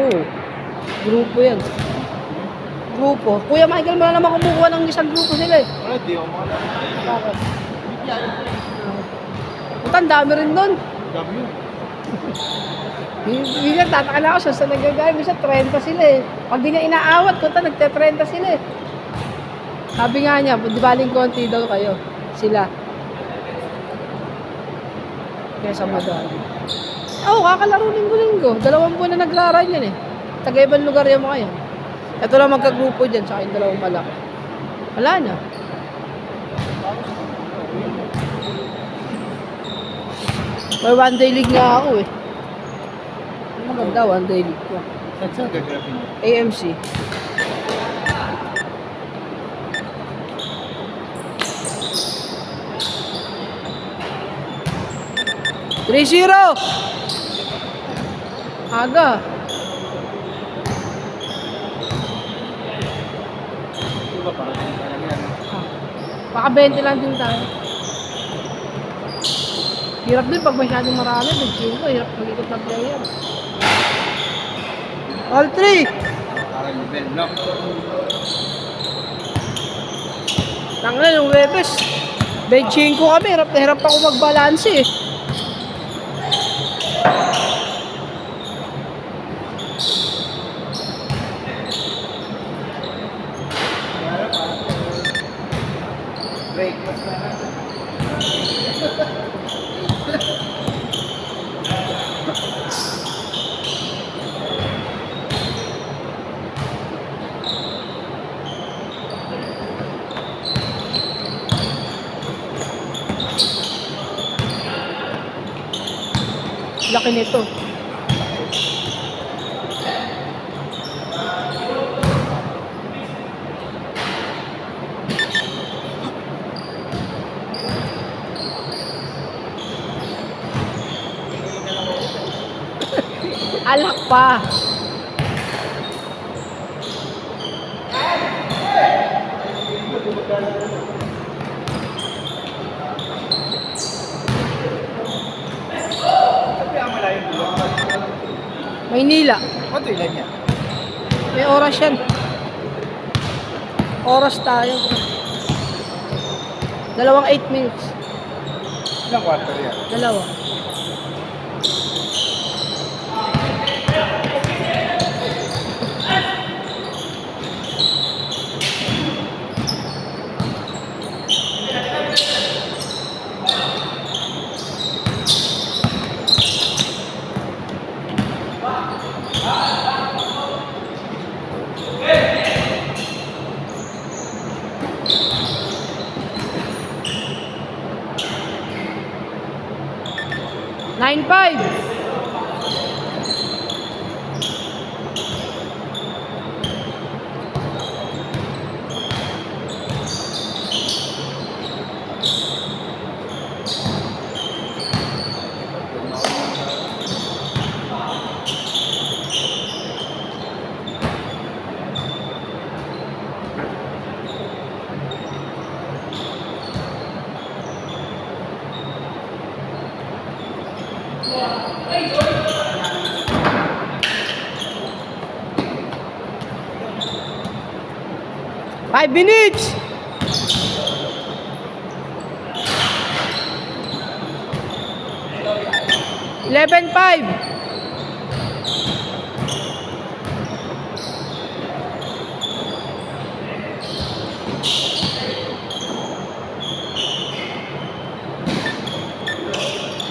Oo. Grupo yan. Grupo. Kuya Michael, wala naman kumukuha ng isang grupo sila eh. Wala, di ako makalaman. Bakit? Ang dami rin doon. Dami yun. Minsan tataka na ako sa nagagaya. Minsan 30 sila eh. Pag di niya inaawat, nagte-30 sila eh. Sabi nga niya, di baling konti daw kayo. Sila. Kaya sa madami. Oo, kakalaro linggo-linggo. 2 buwan na nagraran yan eh. Taga-ibang lugar yung mga yan. Ito lang magkagrupo dyan sa akin 2 malaki. Wala na. May 1 day league nga ako eh. Maganda 1 day league ko. Saan gagrapin niyo? AMC. $3-0. Aga. Diba parang lang yan? Baka 20 lang din tayo. Hirap din pag masyadong marami. Bigyan ko, hirap mag-ikot na player. All 3. Parang level, no? Tangina yung Webes. Benching ko kami. Hirap na hirap ako mag-balance eh. Break. Laki nito. Alak pa. Maynila. Ano ilan niya? May oras yan. Oras tayo. 8 minutes. Ilang quarter yan? 2. Nine five. Five minutes. Eleven five.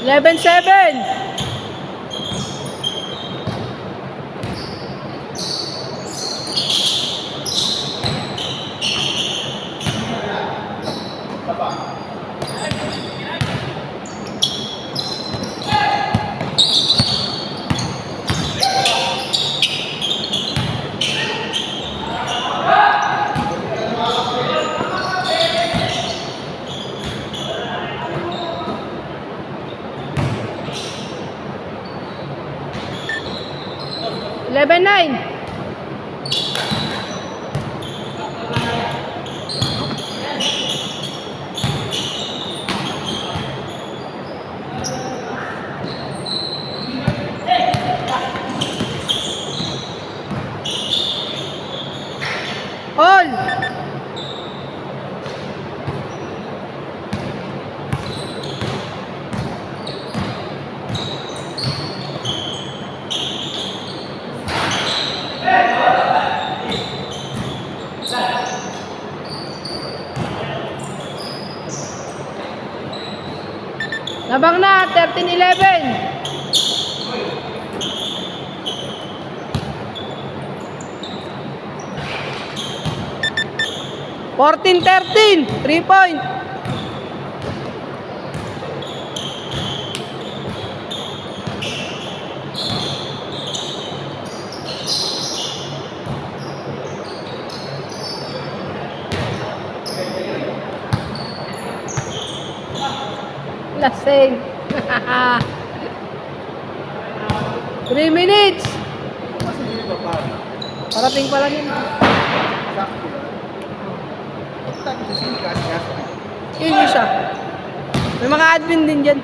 Eleven seven. Eleven nine. Labang na, 13-11. Fourteen, 13. 3 point. Lasing. 3 minutes. Kasi hindi ba para? Parating pala yun. Sakto lang. Tapos sa sinikas-gas na. Yun yung isa. May mga admin din dyan.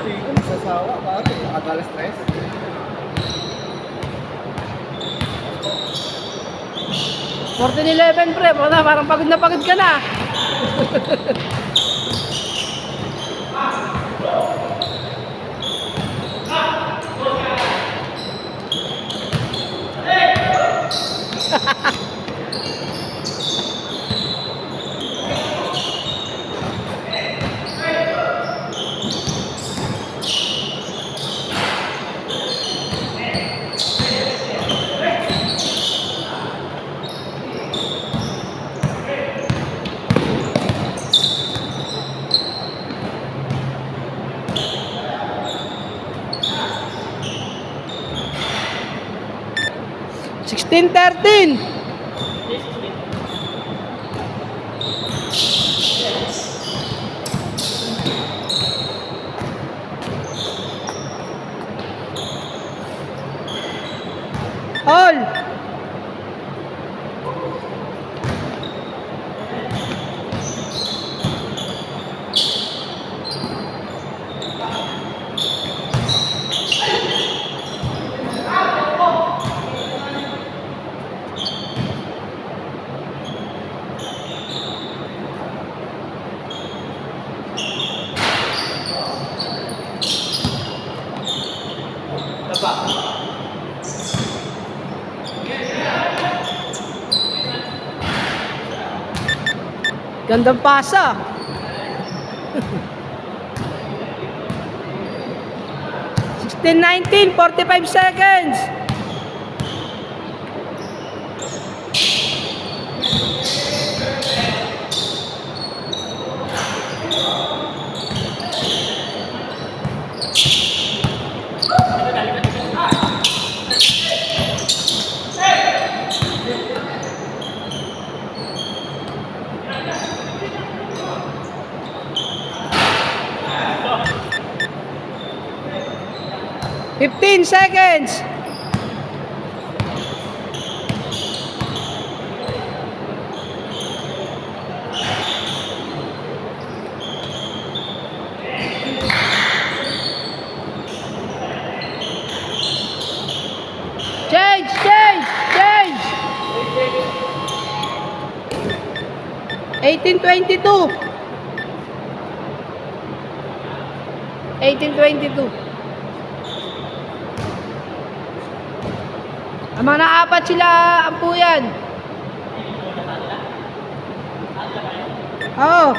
Hindi ko masasawa. Bakit? Nakagala stress. Fourteen, 11 pre. Parang pagod na pagod ka na. Sixteen, 13. All. Gandang pasa. Sixteen, 19, 45 seconds. Fifteen seconds. Change, change, change. 18-22. 18-22. Ang mga naapat sila ang puyan. Oh.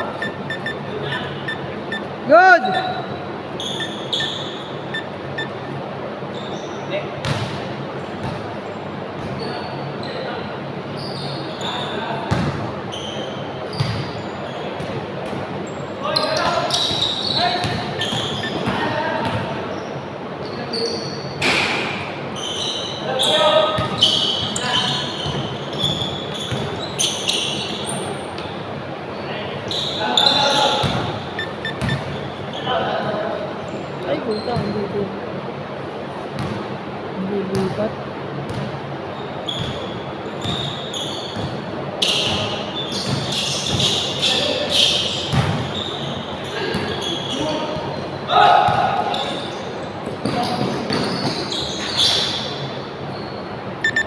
Good. Ay, puta, hindi ito. Hindi lipat.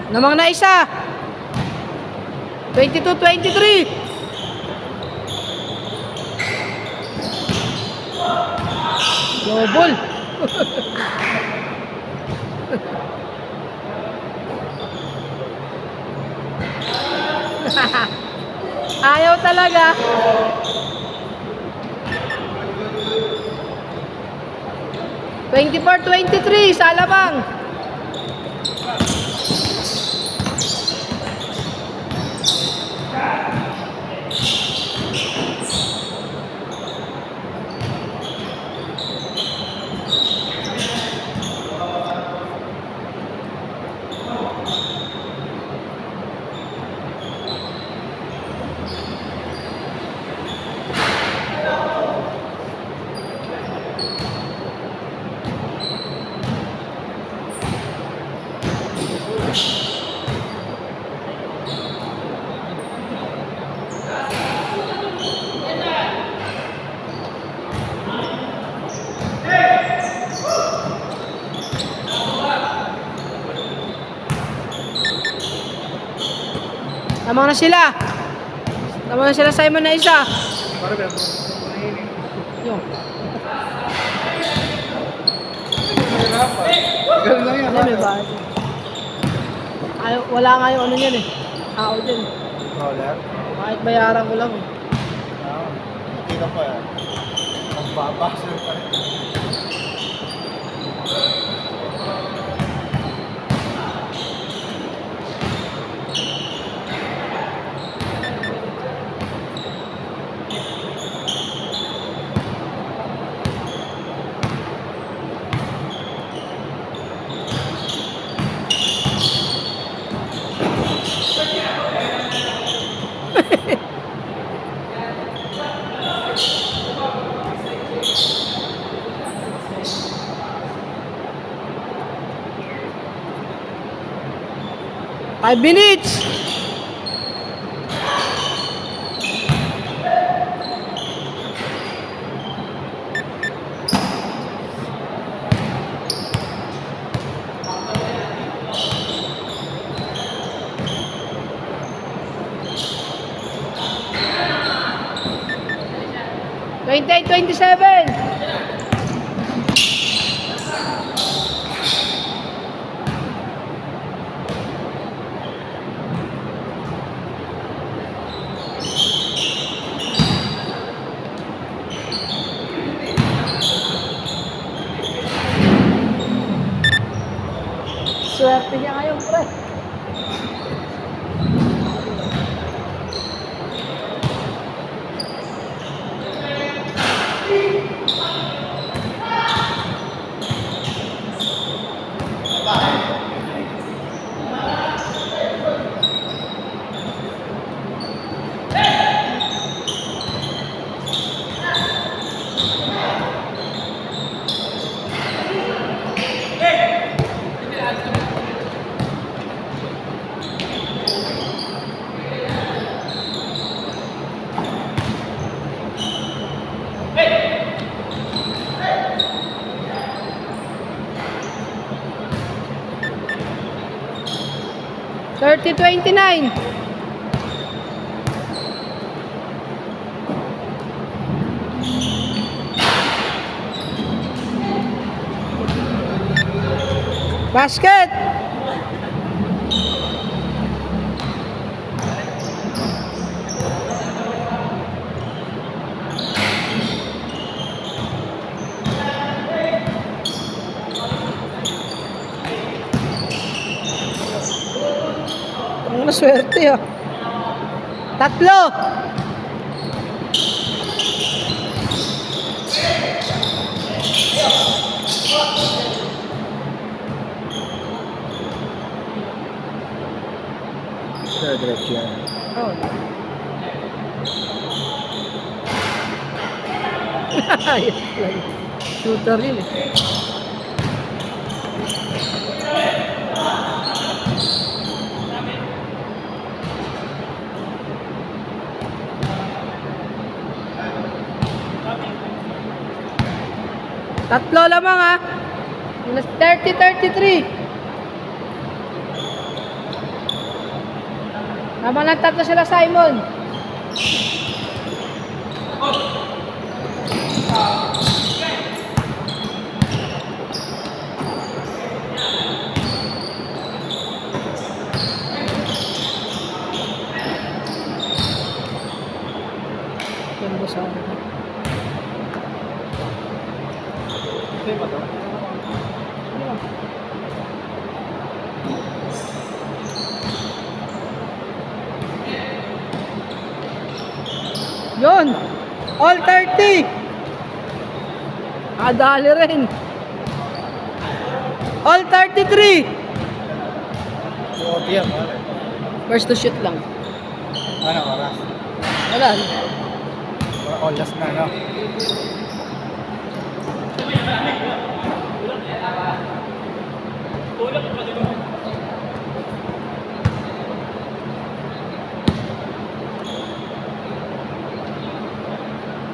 Namang na isa. 22-23. Double. Ayaw talaga. Twenty-four, 23, Salamang. Tama na sila. Tama na sila, Simon na isa. Para ba yung Yung. Ganun lang yan. Ano may bahay? Ay, wala nga yung ano yan eh. Tao din. Roller? Kahit bayaran ko lang eh. Kita pa yan. Ang babasol pa rin. Five minutes! Twenty-eight, 27. Swerte niya ngayon, pre. Thirty, 29. Basket! Ang naswerte ah. Tatlo! Diretso yan. Oh. Shooter yun eh. Tatlo lamang ah. 30, 33. Tama lang tatlo sila, Simon. Yan ba sa akin? Okay ba to? Yun! All 30! Adali rin. All 33! Buot yan, pare. First to shoot lang. Ano, oras? Wala. Oras na, no?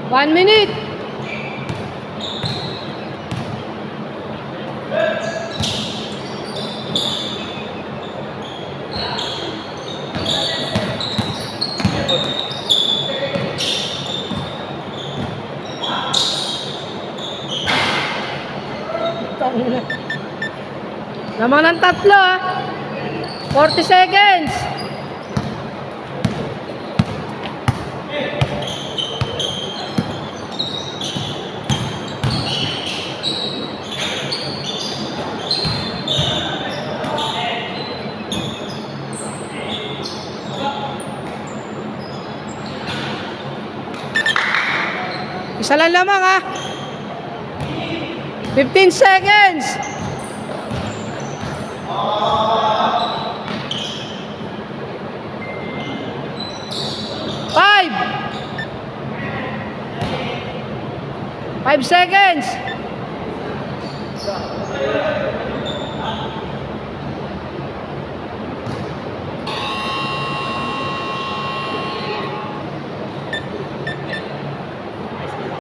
One minute! Naman ng tatlo ah. 40 seconds. Isa lang lamang ah. 15 seconds. Five seconds.